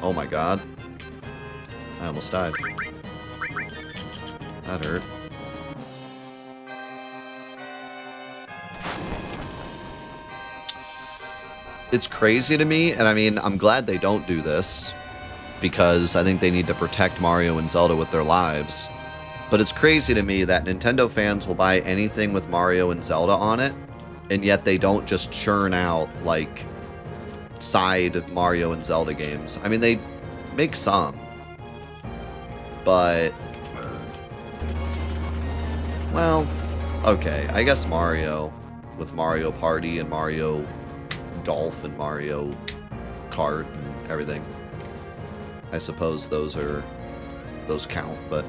Oh my god. I almost died. That hurt. It's crazy to me, and I mean, I'm glad they don't do this, because I think they need to protect Mario and Zelda with their lives. But it's crazy to me that Nintendo fans will buy anything with Mario and Zelda on it, and yet they don't just churn out, like, side Mario and Zelda games. I mean, they make some, but... well, okay, I guess Mario, with Mario Party and Mario Golf and Mario Kart and everything. I suppose those count, but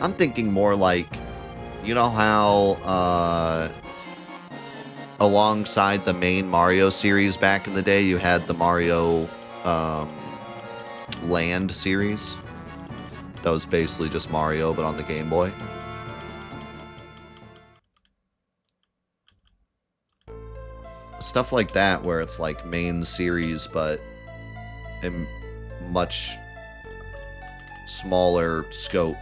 I'm thinking more like, you know how alongside the main Mario series back in the day, you had the Mario Land series? That was basically just Mario, but on the Game Boy. Stuff like that, where it's like main series, but in much smaller scope.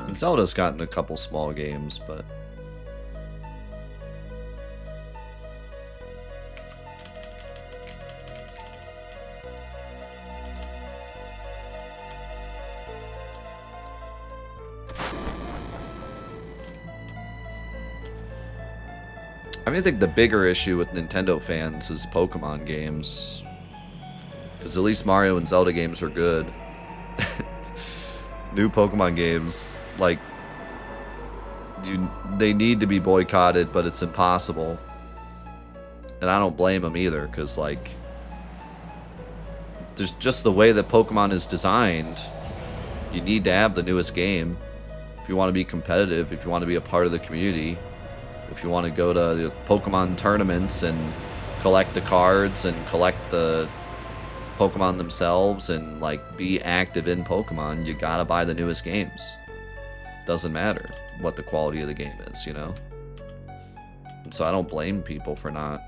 And Zelda's gotten a couple small games, but... I mean, I think the bigger issue with Nintendo fans is Pokemon games. Because at least Mario and Zelda games are good. New Pokemon games, like, they need to be boycotted, but it's impossible. And I don't blame them either, because, like, there's just the way that Pokemon is designed. You need to have the newest game if you want to be competitive, if you want to be a part of the community. If you want to go to the Pokemon tournaments and collect the cards and collect the Pokemon themselves and, like, be active in Pokemon, you gotta buy the newest games. Doesn't matter what the quality of the game is, you know? And so I don't blame people for not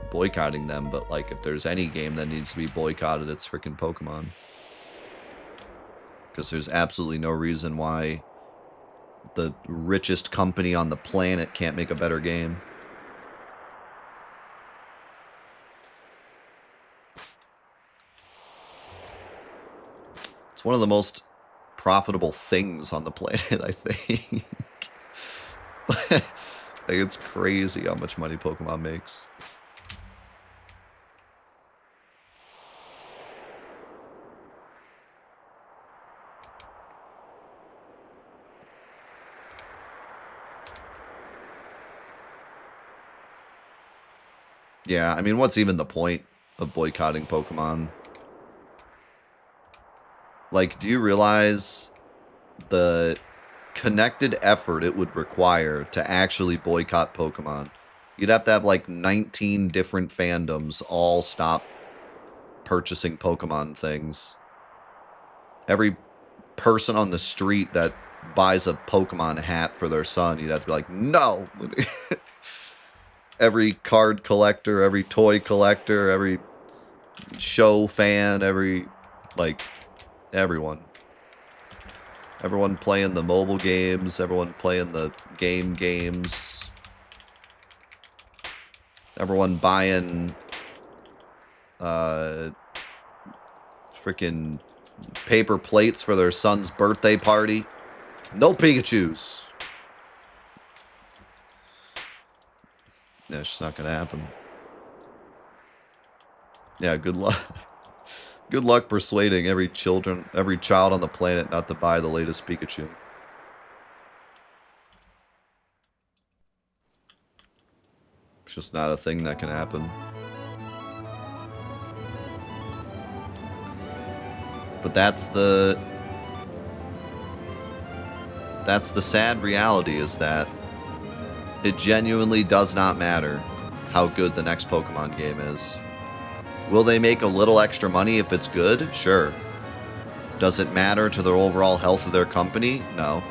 boycotting them, but, like, if there's any game that needs to be boycotted, it's freaking Pokemon. Because there's absolutely no reason why the richest company on the planet can't make a better game. It's one of the most profitable things on the planet, I think. Like, it's crazy how much money Pokemon makes. Yeah, I mean, what's even the point of boycotting Pokemon? Like, do you realize the connected effort it would require to actually boycott Pokemon? You'd have to have, like, 19 different fandoms all stop purchasing Pokemon things. Every person on the street that buys a Pokemon hat for their son, you'd have to be like, no! Every card collector, every toy collector, every show fan, every, like, everyone. Everyone playing the mobile games, everyone playing the games. Everyone buying, freaking paper plates for their son's birthday party. No Pikachus. Yeah, it's just not gonna happen. Yeah, good luck. Good luck persuading every child on the planet not to buy the latest Pikachu. It's just not a thing that can happen. But that's the sad reality, is that it genuinely does not matter how good the next Pokemon game is. Will they make a little extra money if it's good? Sure. Does it matter to the overall health of their company? No.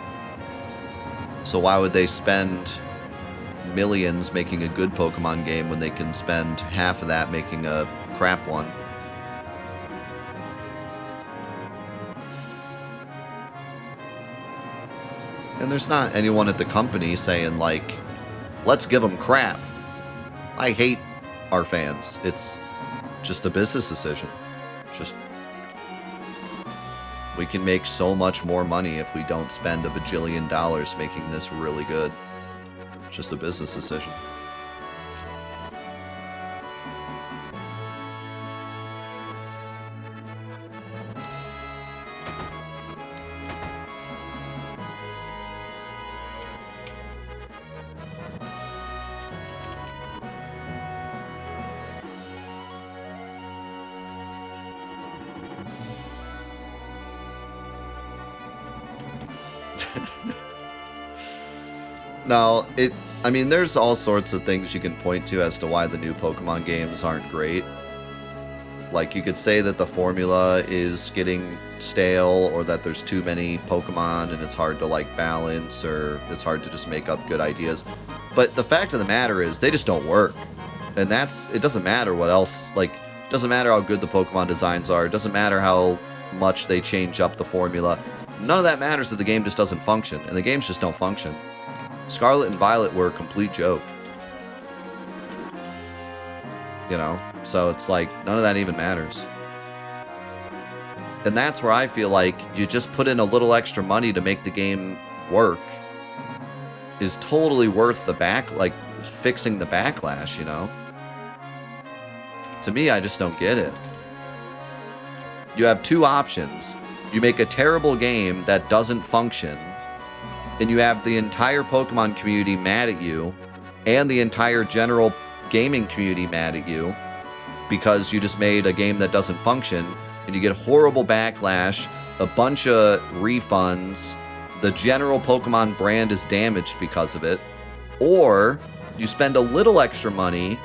So why would they spend millions making a good Pokemon game when they can spend half of that making a crap one? And there's not anyone at the company saying, like, let's give them crap. I hate our fans. It's just a business decision. Just, we can make so much more money if we don't spend $1 bajillion making this really good. It's just a business decision. Now, I mean, there's all sorts of things you can point to as to why the new Pokemon games aren't great. Like, you could say that the formula is getting stale, or that there's too many Pokemon and it's hard to, like, balance, or it's hard to just make up good ideas. But the fact of the matter is, they just don't work. And it doesn't matter what else, like, it doesn't matter how good the Pokemon designs are, it doesn't matter how much they change up the formula. None of that matters if the game just doesn't function, and the games just don't function. Scarlet and Violet were a complete joke. You know? So it's like, none of that even matters. And that's where I feel like you just put in a little extra money to make the game work is totally worth the fixing the backlash, you know? To me, I just don't get it. You have two options. You make a terrible game that doesn't function, and you have the entire Pokemon community mad at you, and the entire general gaming community mad at you, because you just made a game that doesn't function, and you get horrible backlash, a bunch of refunds, the general Pokemon brand is damaged because of it, or you spend a little extra money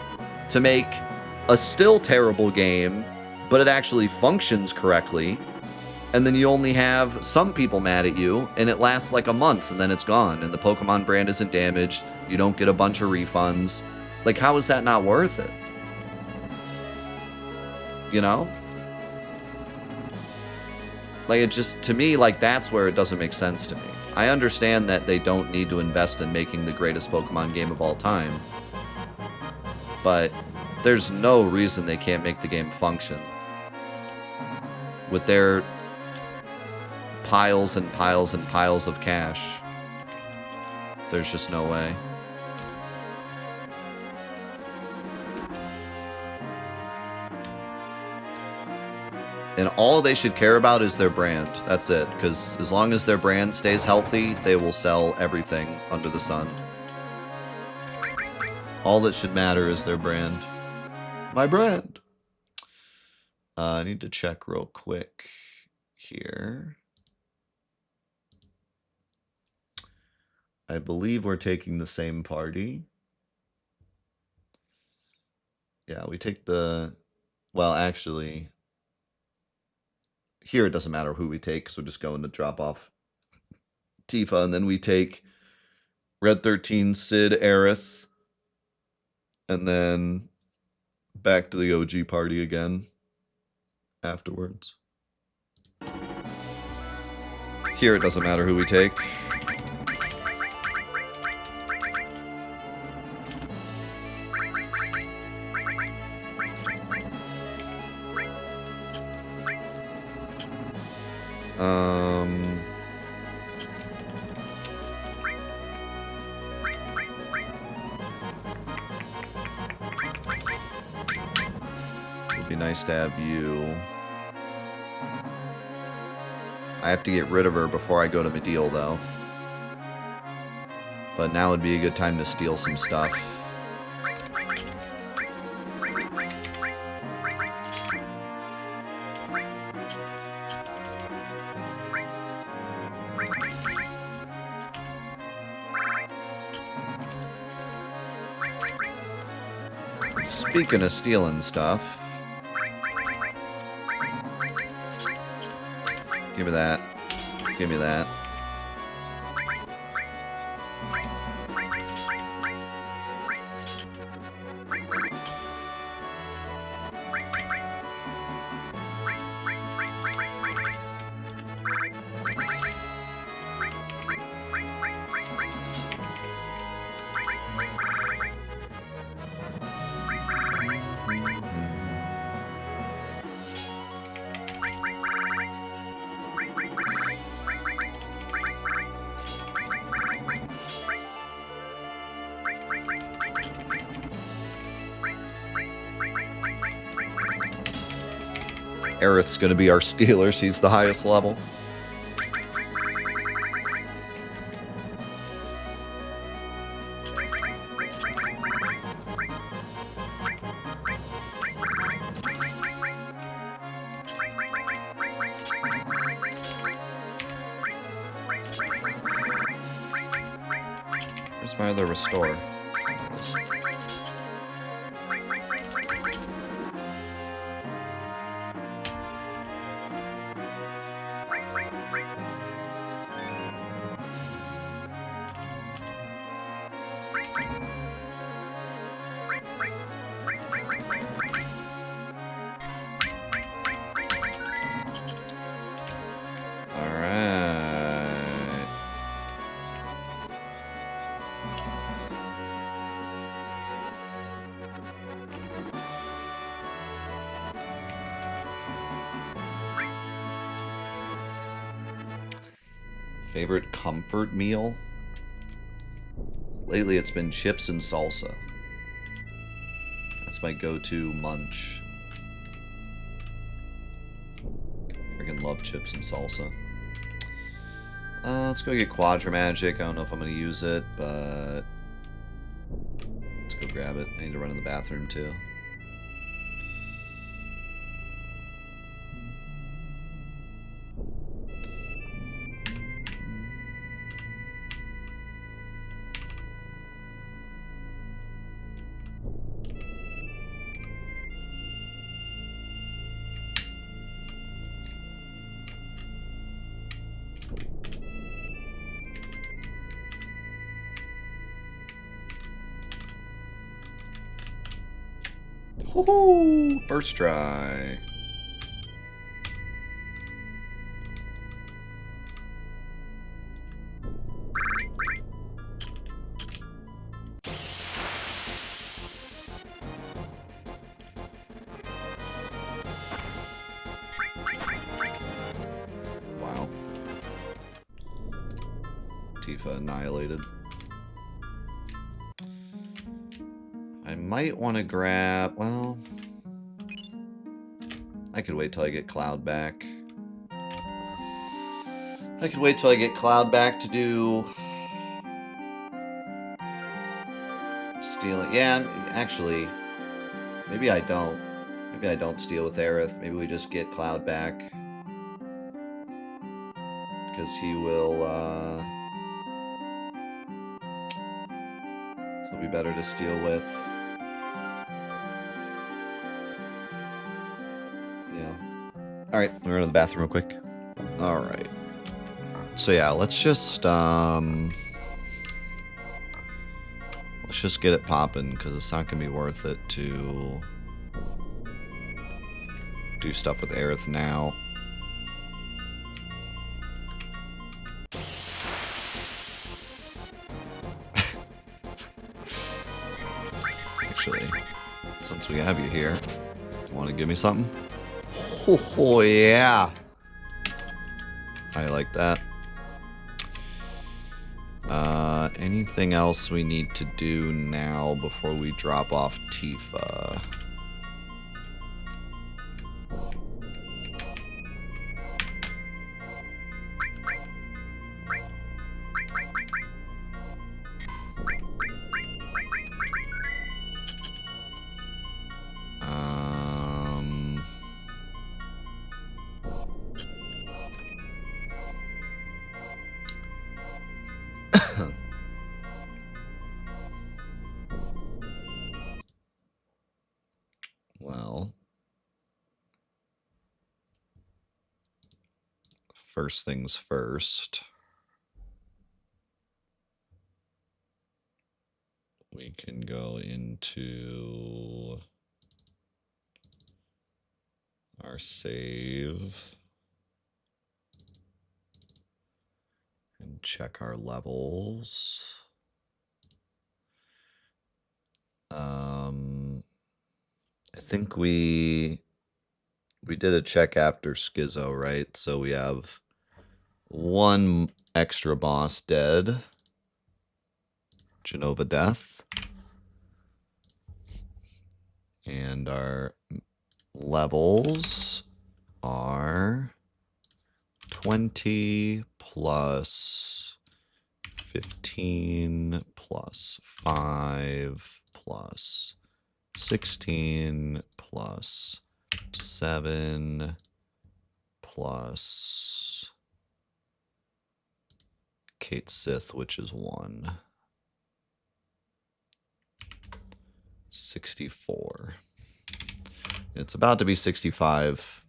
to make a still terrible game, but it actually functions correctly, and then you only have some people mad at you, and it lasts like a month, and then it's gone, and the Pokemon brand isn't damaged, you don't get a bunch of refunds. Like, how is that not worth it? You know? Like, it just, to me, like, that's where it doesn't make sense to me. I understand that they don't need to invest in making the greatest Pokemon game of all time, but there's no reason they can't make the game function. With their piles and piles and piles of cash. There's just no way. And all they should care about is their brand. That's it. Because as long as their brand stays healthy, they will sell everything under the sun. All that should matter is their brand. My brand! I need to check real quick here. I believe we're taking the same party. Yeah, we take the... Well, actually... Here it doesn't matter who we take, so we're just going to drop off Tifa, and then we take Red 13, Sid, Aerith, and then back to the OG party again afterwards. Here it doesn't matter who we take. Would be nice to have you. I have to get rid of her before I go to Medeal, though. But now would be a good time to steal some stuff. Speaking of stealing stuff, Give me that. Give me that. Aerith's gonna be our stealer. She's the highest level. Where's my other restore? Favorite comfort meal? Lately it's been chips and salsa. That's my go-to munch. Freaking love chips and salsa. Let's go get Quadra Magic. I don't know if I'm going to use it, but let's go grab it. I need to run to the bathroom too. Woohoo! First try. Wow. Tifa annihilated. I might want to grab, well, I could wait till I get Cloud back. I could wait till I get Cloud back to do stealing. Yeah, actually, maybe I don't. Maybe I don't steal with Aerith. Maybe we just get Cloud back. Because he will, he'll be better to steal with. Alright, we're going to the bathroom real quick. Alright. So yeah, let's just get it popping, because it's not going to be worth it to do stuff with Aerith now. Actually, since we have you here, you want to give me something? Oh, yeah. I like that. Anything else we need to do now before we drop off Tifa? first things first. We can go into our save and check our levels. I think we did a check after Schizo, right? So we have one extra boss dead. Genova Death. And our levels are 20 plus 15 plus 5 plus 16 plus 7 plus Kate Sith, which is 1. 64. It's about to be 65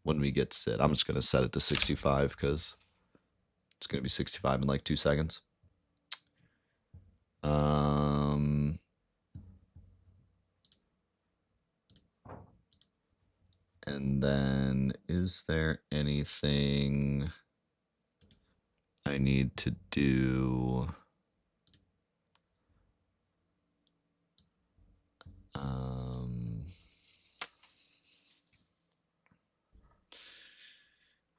when we get Sid. I'm just going to set it to 65 because it's going to be 65 in like 2 seconds. And then is there anything I need to do?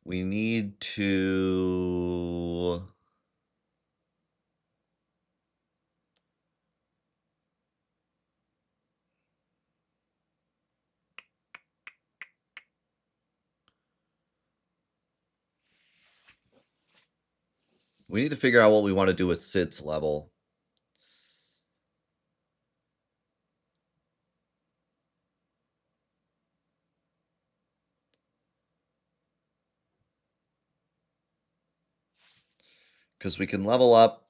We need to... We need to figure out what we want to do with Sid's level. Because we can level up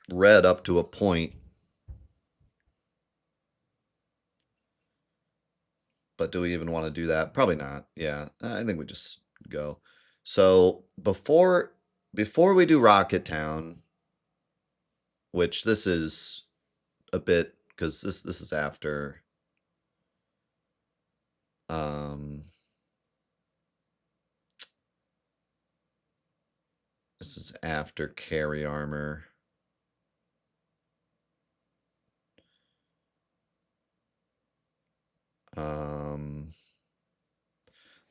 Red up to a point. But do we even want to do that? Probably not. Yeah, I think we just go. So before we do Rocket Town, which this is a bit, because this is after this is after Carry Armor.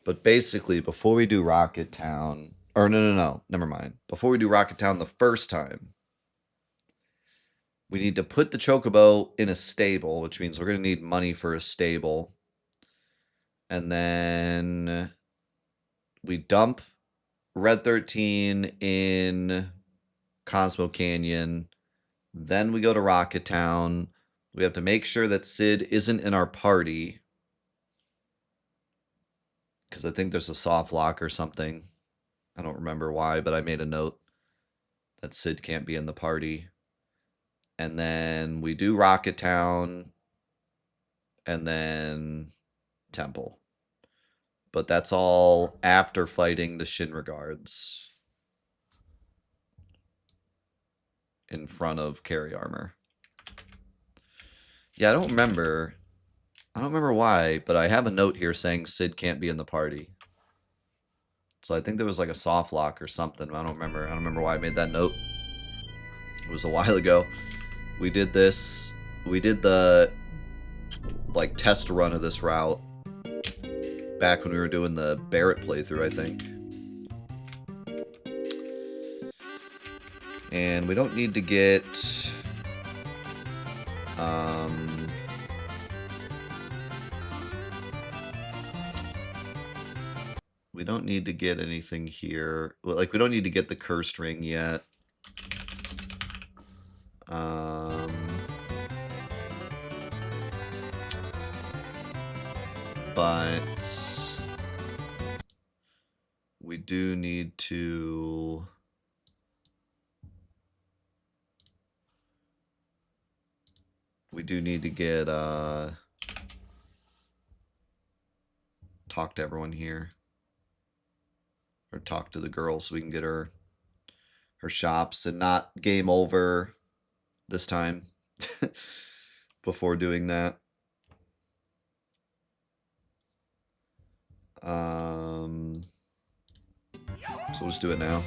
But basically, before we do Rocket Town, or no, never mind. Before we do Rocket Town the first time, we need to put the Chocobo in a stable, which means we're going to need money for a stable. And then we dump Red 13 in Cosmo Canyon. Then we go to Rocket Town. We have to make sure that Sid isn't in our party, because I think there's a soft lock or something. I don't remember why, but I made a note that Sid can't be in the party. And then we do Rocket Town, and then Temple. But that's all after fighting the Shinregards in front of Carry Armor. Yeah, I don't remember why, but I have a note here saying Sid can't be in the party. So I think there was like a soft lock or something. I don't remember why I made that note. It was a while ago. We did this. We did the like test run of this route back when we were doing the Barrett playthrough, I think. And we don't need to get we don't need to get anything here. Like, we don't need to get the cursed ring yet. But we do need to... We do need to get, talk to everyone here. or talk to the girl so we can get her shops and not game over this time before doing that. So we'll just do it now.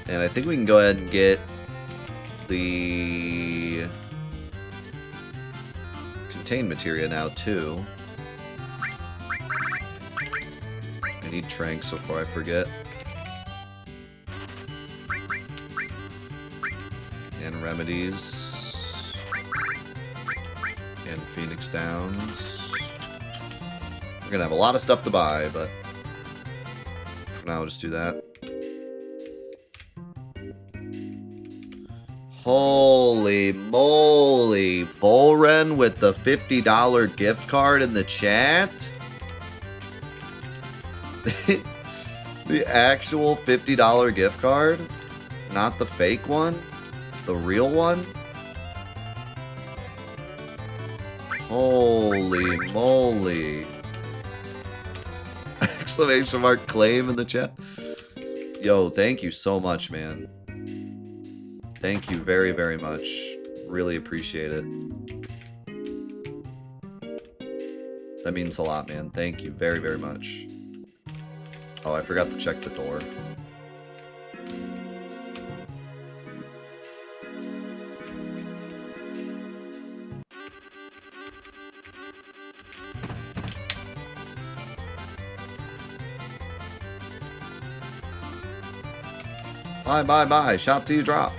And I think we can go ahead and get the contain materia now too. I need tranks before I forget. And remedies. And Phoenix Downs. We're gonna have a lot of stuff to buy, but for now, we'll just do that. Holy moly. Volren with the $50 gift card in the chat? The actual $50 gift card? Not the fake one? The real one? Holy moly. Exclamation mark claim in the chat. Yo, thank you so much, man. Thank you very, very much. Really appreciate it. That means a lot, man. Thank you very, very much. Oh, I forgot to check the door. Bye, bye, bye. Shop till you drop.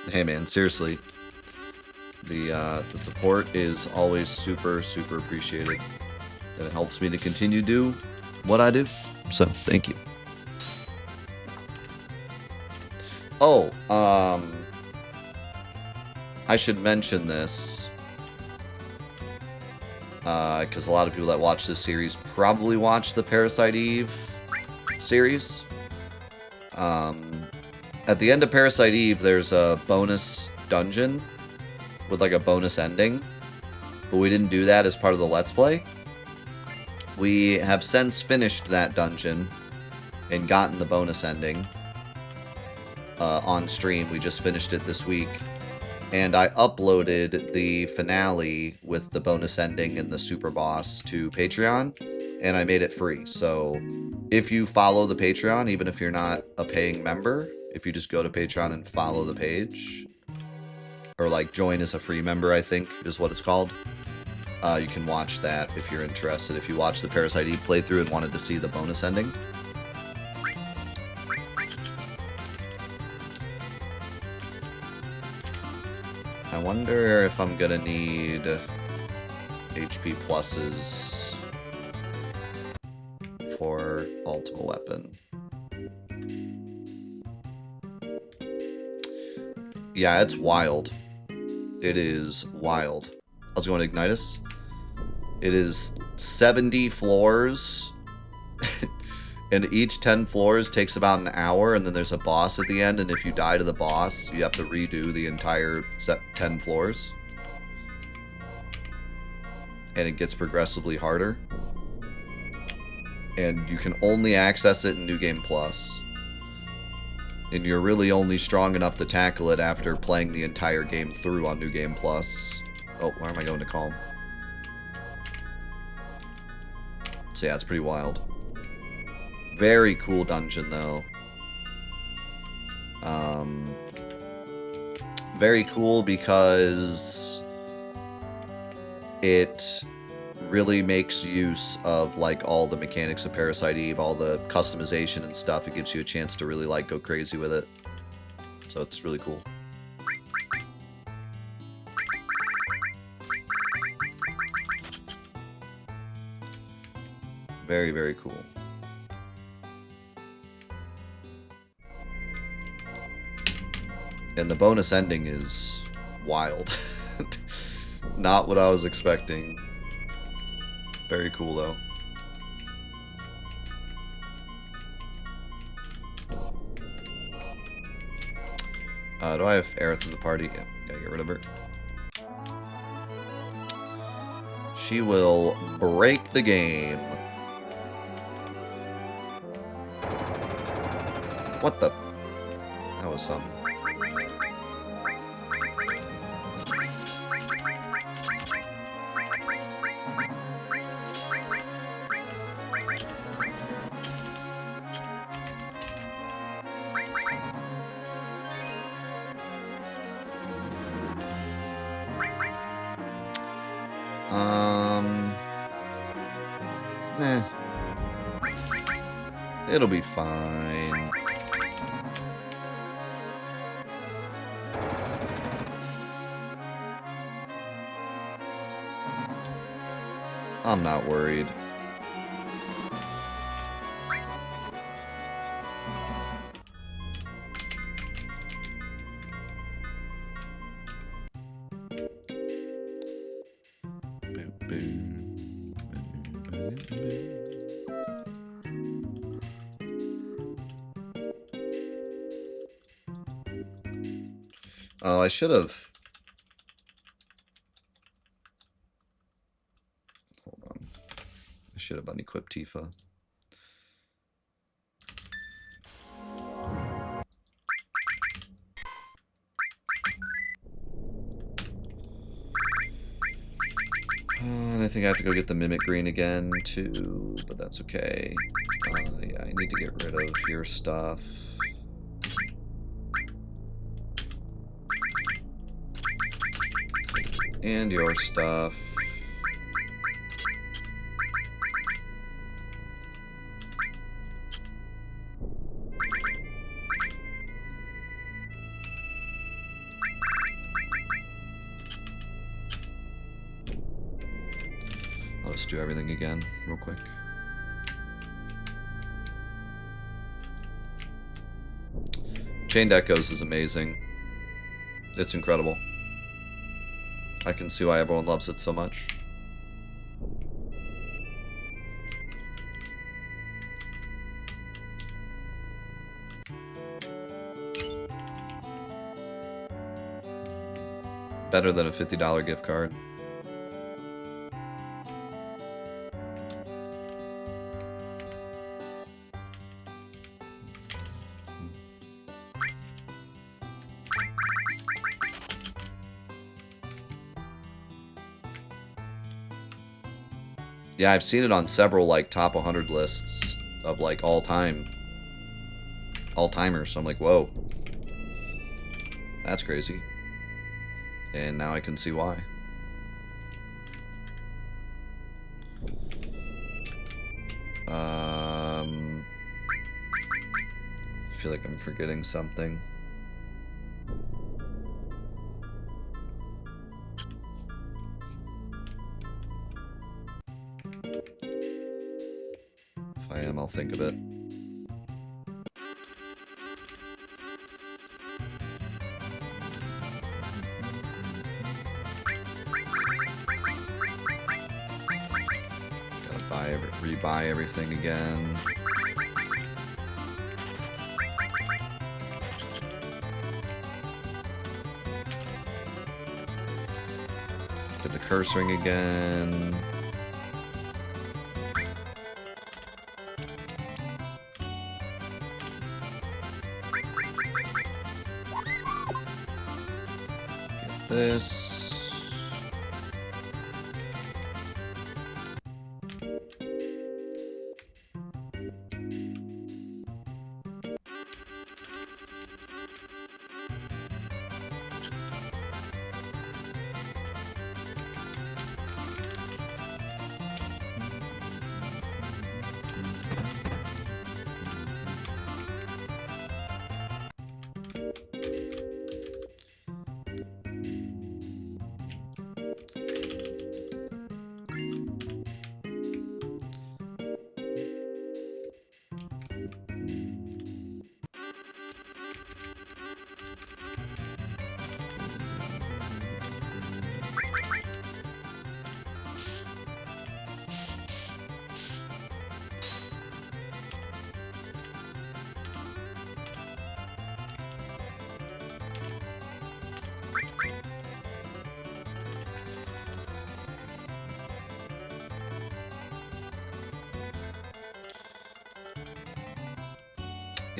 Hey man, seriously, the support is always super, super appreciated, and it helps me to continue to do what I do. So thank you. Oh, I should mention this because a lot of people that watch this series probably watch the Parasite Eve series. At the end of Parasite Eve, there's a bonus dungeon with like a bonus ending, but we didn't do that as part of the Let's Play. We have since finished that dungeon and gotten the bonus ending on stream. We just finished it this week, and I uploaded the finale with the bonus ending and the super boss to Patreon, and I made it free. So if you follow the Patreon, even if you're not a paying member, if you just go to Patreon and follow the page, or like join as a free member, I think is what it's called, you can watch that if you're interested. If you watched the Parasite Eve playthrough and wanted to see the bonus ending. I wonder if I'm gonna need HP pluses for Ultimate Weapon. Yeah, it's wild. It is wild. How's it going, Ignitus? It is 70 floors, and each 10 floors takes about an hour, and then there's a boss at the end, and if you die to the boss, you have to redo the entire 10 floors. And it gets progressively harder. And you can only access it in New Game Plus. And you're really only strong enough to tackle it after playing the entire game through on New Game Plus. Oh, where am I going to Calm? So yeah, it's pretty wild. Very cool dungeon, though. Very cool because it really makes use of like all the mechanics of Parasite Eve, all the customization and stuff. It gives you a chance to really like go crazy with it. So it's really cool. Very, very cool. And the bonus ending is wild. Not what I was expecting. Very cool, though. Do I have Aerith in the party? Yeah, gotta get rid of her. She will break the game. What the? That was something. It'll be fine. I'm not worried. Oh, I should have. Hold on. I should have unequipped Tifa. And I think I have to go get the Mimic Green again, too, but that's okay. Yeah, I need to get rid of your stuff. And your stuff. I'll just do everything again, real quick. Chained Echoes is amazing. It's incredible. I can see why everyone loves it so much. Better than a $50 gift card. Yeah, I've seen it on several, like, top 100 lists of, like, all-timers. So I'm like, whoa. That's crazy. And now I can see why. I feel like I'm forgetting something. If I am, I'll think of it. Gotta rebuy everything again. Get the curse ring again. Get this.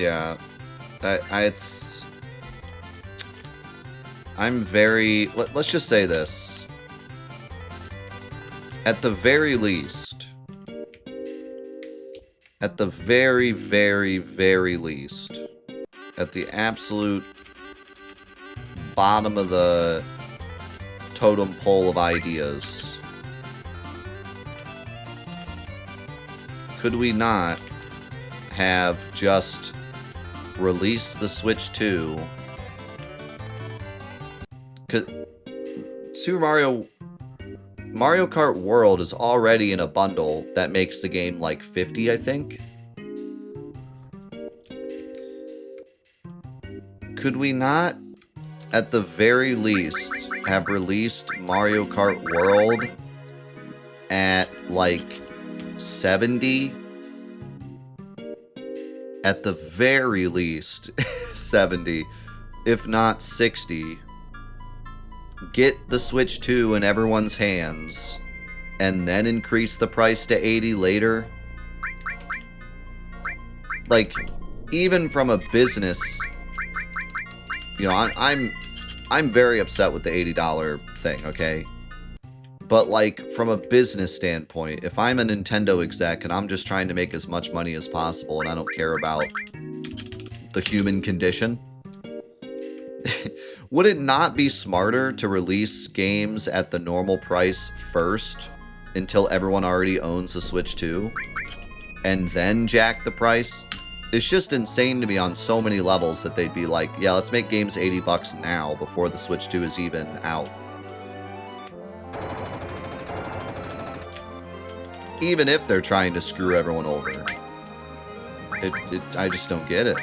Yeah. It's... I'm very... Let's just say this. At the very least... At the very, very, very least... At the absolute bottom of the totem pole of ideas... Could we not have just released the Switch 2? Super Mario Kart World is already in a bundle that makes the game like $50, I think. Could we not, at the very least, have released Mario Kart World at like 70? At the very least, 70, if not 60. Get the Switch 2 in everyone's hands, and then increase the price to 80 later. Like, even from a business, you know, I'm very upset with the $80 thing, okay? But like, from a business standpoint, if I'm a Nintendo exec and I'm just trying to make as much money as possible and I don't care about the human condition, would it not be smarter to release games at the normal price first until everyone already owns the Switch 2 and then jack the price? It's just insane to me on so many levels that they'd be like, yeah, let's make games $80 now before the Switch 2 is even out. Even if they're trying to screw everyone over. I just don't get it.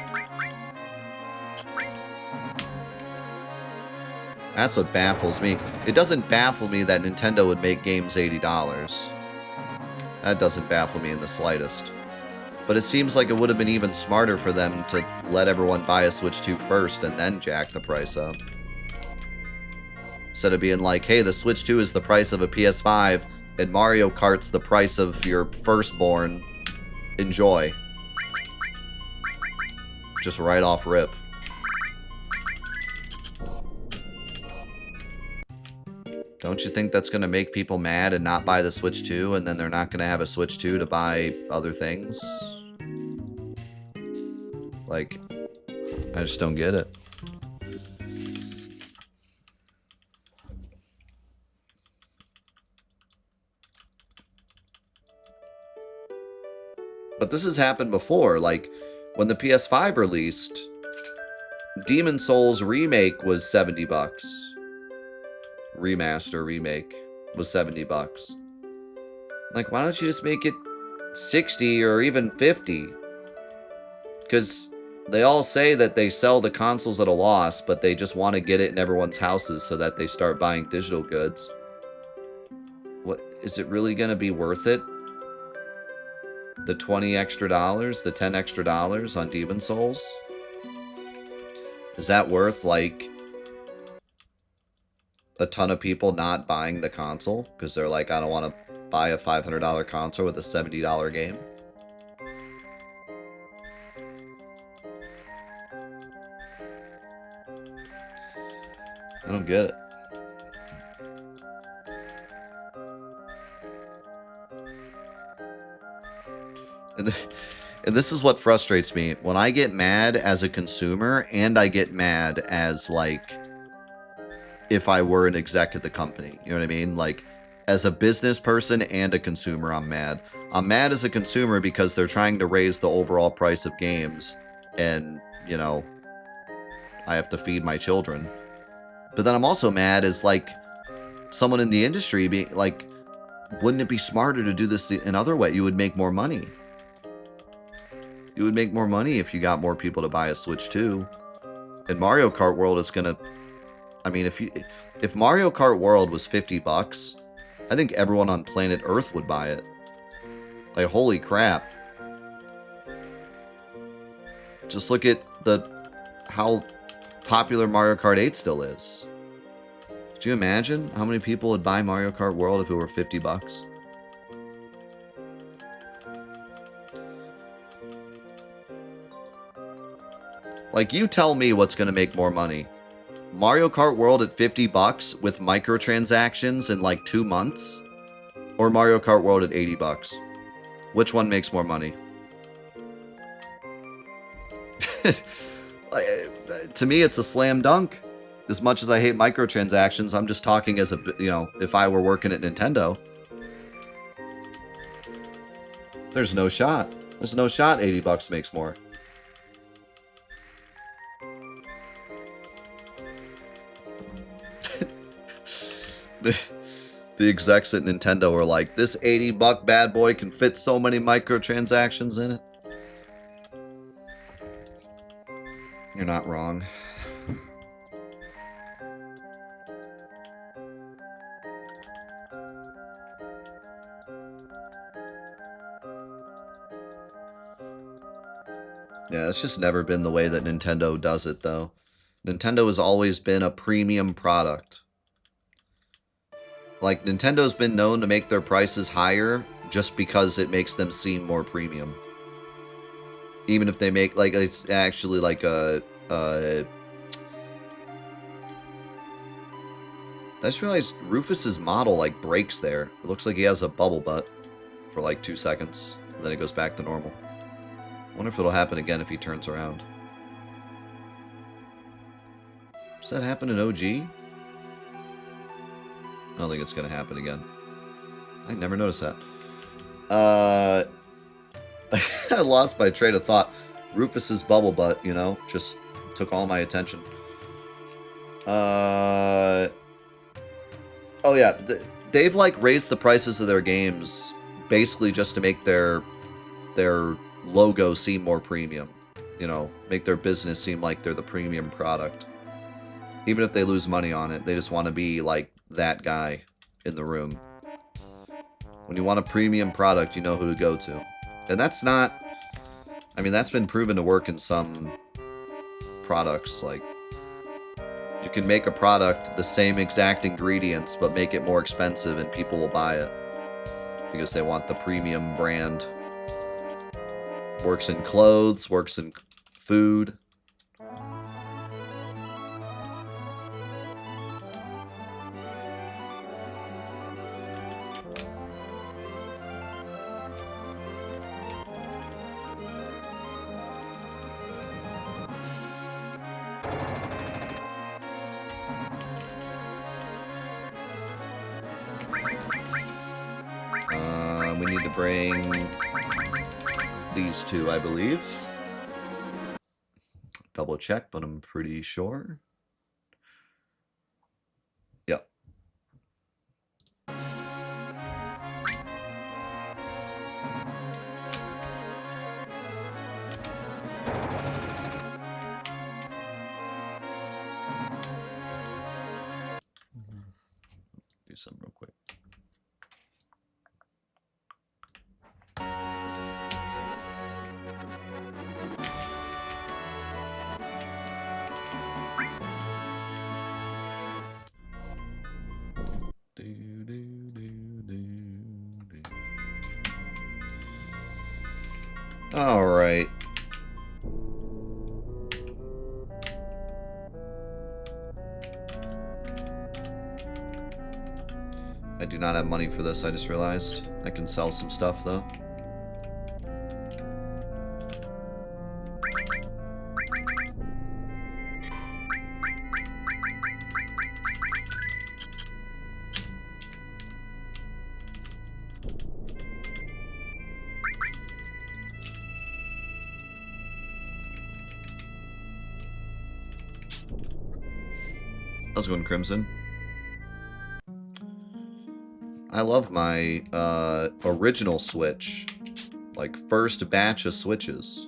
That's what baffles me. It doesn't baffle me that Nintendo would make games $80. That doesn't baffle me in the slightest. But it seems like it would have been even smarter for them to let everyone buy a Switch 2 first and then jack the price up. Instead of being like, hey, the Switch 2 is the price of a PS5, and Mario Kart's the price of your firstborn. Enjoy. Just right off rip. Don't you think that's going to make people mad and not buy the Switch 2, and then they're not going to have a Switch 2 to buy other things? Like, I just don't get it. But this has happened before. Like, when the PS5 released, Demon's Souls Remake was $70. Remaster, remake was $70. Like, why don't you just make it 60 or even 50? Because they all say that they sell the consoles at a loss, but they just want to get it in everyone's houses so that they start buying digital goods. What, is it really going to be worth it? The $20 extra, the $10 extra on Demon's Souls? Is that worth, like, a ton of people not buying the console? Because they're like, I don't want to buy a $500 console with a $70 game. I don't get it. And this is what frustrates me. When I get mad as a consumer, and I get mad as, like, if I were an exec at the company. You know what I mean? Like, as a business person and a consumer, I'm mad. I'm mad as a consumer because they're trying to raise the overall price of games. And, you know, I have to feed my children. But then I'm also mad as, like, someone in the industry being like, wouldn't it be smarter to do this another way? You would make more money. You would make more money if you got more people to buy a Switch 2. And Mario Kart World is gonna... I mean, if Mario Kart World was $50, I think everyone on planet Earth would buy it. Like, holy crap. Just look at how popular Mario Kart 8 still is. Could you imagine how many people would buy Mario Kart World if it were $50? Like, you tell me what's going to make more money. Mario Kart World at $50 with microtransactions in like 2 months? Or Mario Kart World at $80? Which one makes more money? To me, it's a slam dunk. As much as I hate microtransactions, I'm just talking as a, you know, if I were working at Nintendo. There's no shot. There's no shot $80 makes more. The execs at Nintendo were like, this $80 bad boy can fit so many microtransactions in it. You're not wrong. Yeah, it's just never been the way that Nintendo does it, though. Nintendo has always been a premium product. Like, Nintendo's been known to make their prices higher just because it makes them seem more premium. Even if they make, like, it's actually like a I just realized Rufus's model, like, breaks there. It looks like he has a bubble butt for, like, 2 seconds. And then it goes back to normal. I wonder if it'll happen again if he turns around. Does that happen in OG? I don't think it's going to happen again. I never noticed that. I lost my train of thought. Rufus's bubble butt, you know, just took all my attention. Oh yeah, they've like raised the prices of their games basically just to make their logo seem more premium. You know, make their business seem like they're the premium product. Even if they lose money on it, they just want to be like that guy in the room. When you want a premium product, you know who to go to. And that's not... I mean, that's been proven to work in some products. Like, you can make a product, the same exact ingredients, but make it more expensive and people will buy it. Because they want the premium brand. Works in clothes, works in food. We need to bring these two, I believe. Double check, but I'm pretty sure. Yep. Do something real quick. All right. I do not have money for this, I just realized. I can sell some stuff, though. How's it going, Crimson? I love my original Switch. Like, first batch of Switches.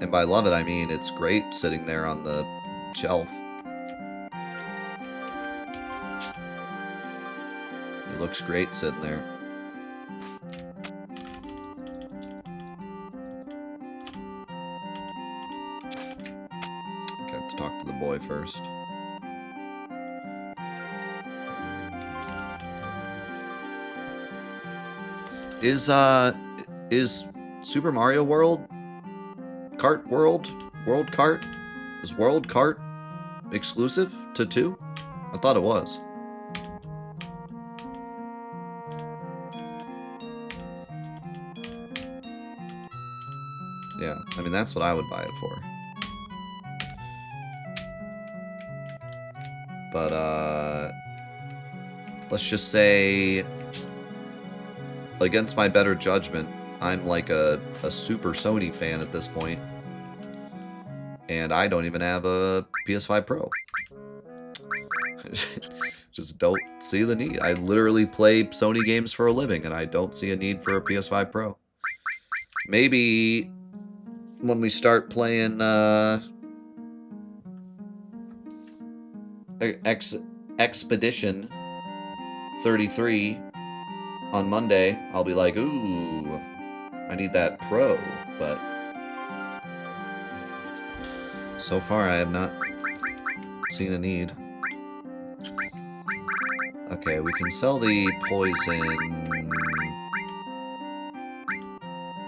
And by love it, I mean it's great sitting there on the shelf. It looks great sitting there. Okay, let's talk to the boy first. Is Super Mario World Kart World? World Kart? Is World Kart exclusive to 2? I thought it was. Yeah, I mean, that's what I would buy it for. But, let's just say, against my better judgment, I'm like a super Sony fan at this point. And I don't even have a PS5 Pro. Just don't see the need. I literally play Sony games for a living, and I don't see a need for a PS5 Pro. Maybe when we start playing Expedition 33 on Monday, I'll be like, ooh, I need that Pro. But so far, I have not seen a need. Okay, we can sell the poison.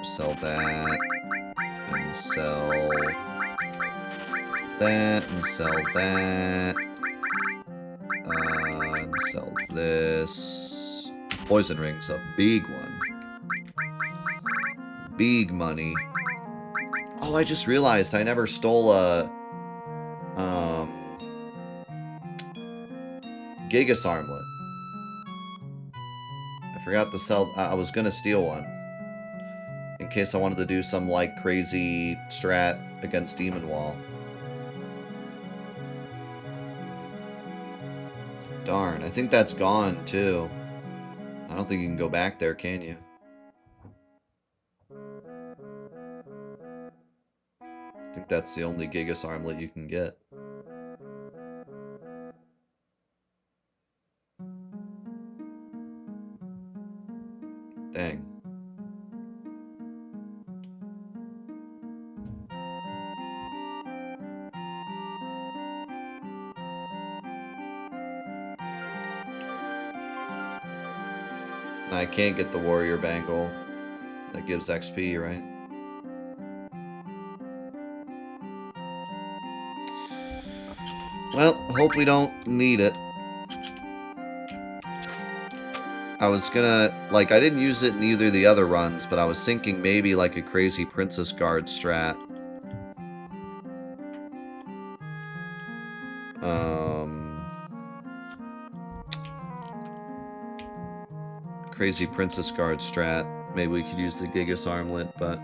Sell that. And sell that. And sell that. And sell this. Poison ring's a big one. Big money. Oh, I just realized I never stole a Gigas armlet. I forgot to sell. I was gonna steal one in case I wanted to do some like crazy strat against Demon Wall. Darn, I think that's gone too. I don't think you can go back there, can you? I think that's the only Gigas armlet you can get. Dang. I can't get the warrior bangle. That gives XP, right? Well, hope we don't need it. I was gonna, like, I didn't use it in either of the other runs, but I was thinking maybe like a crazy Princess Guard strat. Crazy Princess Guard strat. Maybe we could use the Gigas armlet, but...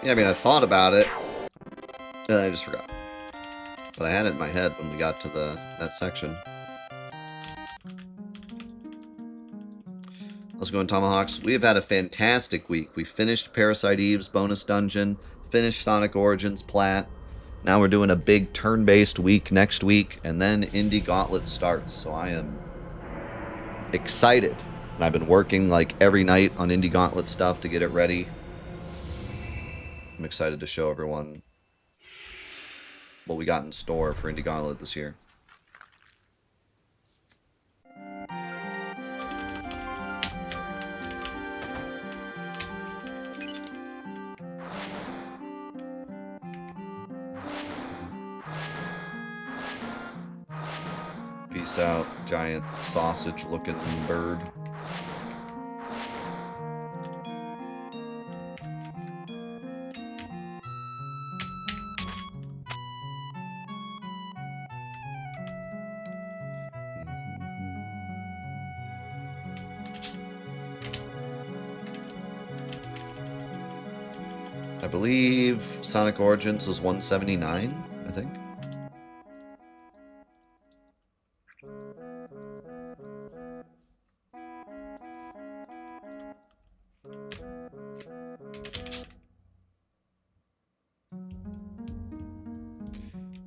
Yeah, I mean, I thought about it, and I just forgot. But I had it in my head when we got to that section. Let's go in Tomahawks. We have had a fantastic week. We finished Parasite Eve's bonus dungeon, finished Sonic Origins Plat. Now we're doing a big turn-based week next week, and then Indie Gauntlet starts. So I am excited. And I've been working like every night on Indie Gauntlet stuff to get it ready. I'm excited to show everyone what we got in store for Indie Gauntlet this year. Peace out, giant sausage-looking bird. I believe Sonic Origins was 179, I think.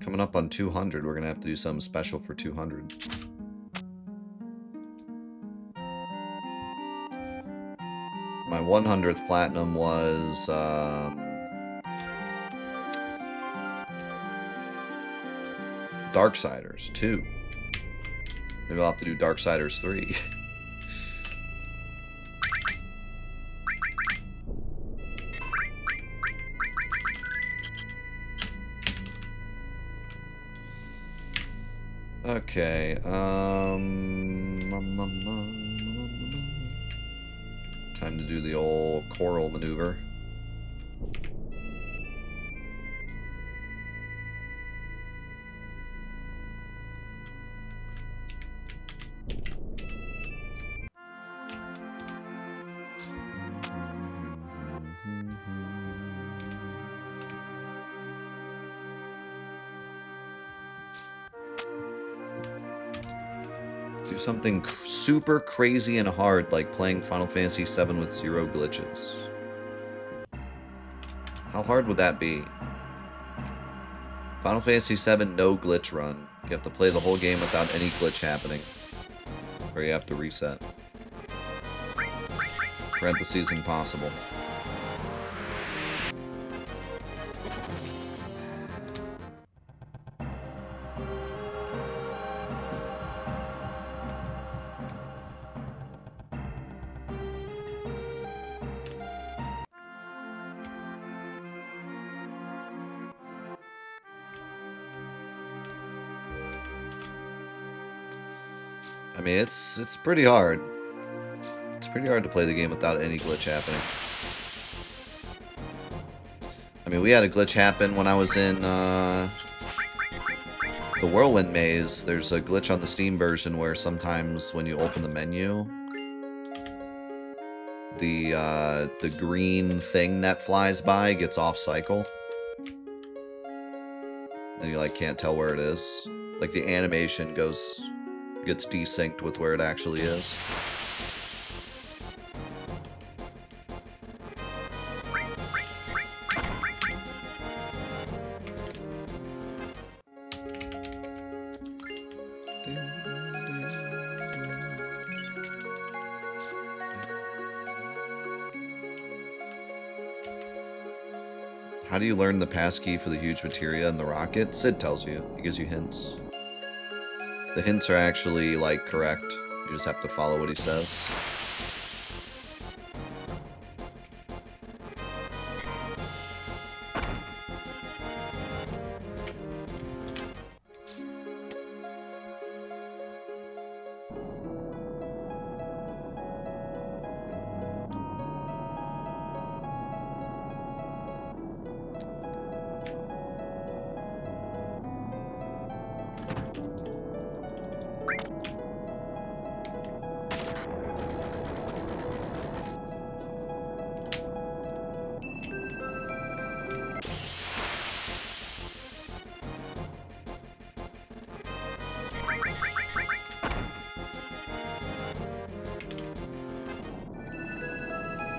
Coming up on 200, we're gonna have to do something special for 200. My 100th platinum was Darksiders 2. Maybe I'll have to do Darksiders 3. Okay, time to do the old coral maneuver. Do something super crazy and hard, like playing Final Fantasy VII with 0 glitches. How hard would that be? Final Fantasy VII, no glitch run. You have to play the whole game without any glitch happening. Or you have to reset. Parentheses impossible. I mean, it's pretty hard. It's pretty hard to play the game without any glitch happening. I mean, we had a glitch happen when I was in the Whirlwind Maze. There's a glitch on the Steam version where sometimes when you open the menu, the green thing that flies by gets off cycle. And you like can't tell where it is. Like the animation gets desynced with where it actually is. How do you learn the passkey for the huge materia and the rocket? Sid tells you. He gives you hints. The hints are actually, like, correct. You just have to follow what he says.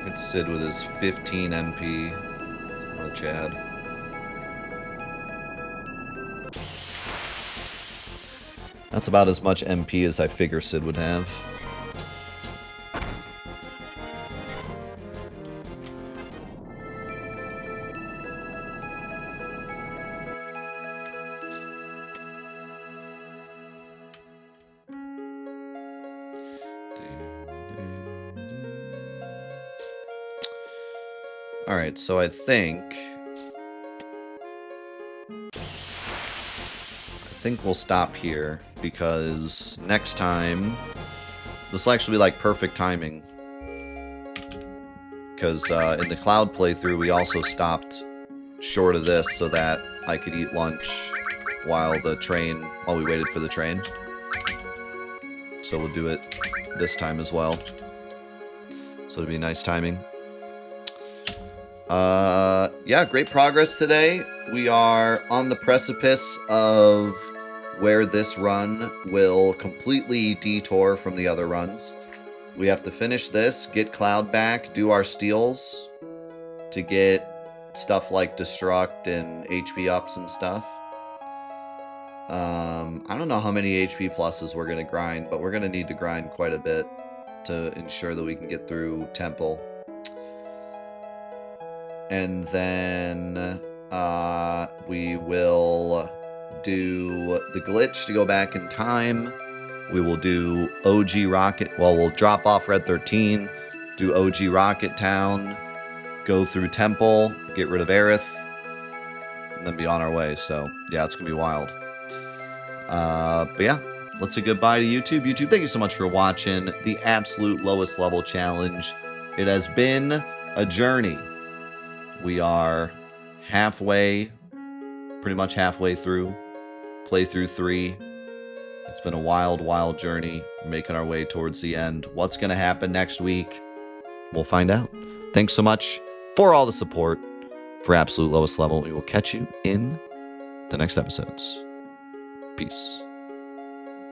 It's Sid with his 15 MP. What a Chad. That's about as much MP as I figure Sid would have. Alright, so I think we'll stop here, because next time this will actually be like perfect timing, because in the cloud playthrough we also stopped short of this so that I could eat lunch while we waited for the train. So we'll do it this time as well, so it'll be nice timing. Yeah, great progress today. We are on the precipice of where this run will completely detour from the other runs. We have to finish this, get Cloud back, do our steals to get stuff like Destruct and HP ups and stuff. I don't know how many HP pluses we're going to grind, but we're going to need to grind quite a bit to ensure that we can get through Temple. And then we will do the glitch to go back in time. We will do OG Rocket. Well, we'll drop off Red 13, do OG Rocket Town, go through Temple, get rid of Aerith, and then be on our way. So, yeah, it's going to be wild. But yeah, let's say goodbye to YouTube. YouTube, thank you so much for watching the absolute lowest level challenge. It has been a journey. We are halfway, pretty much halfway through playthrough 3. It's been a wild, wild journey. We're making our way towards the end. What's going to happen next week? We'll find out. Thanks so much for all the support for absolute lowest level. We will catch you in the next episodes. Peace.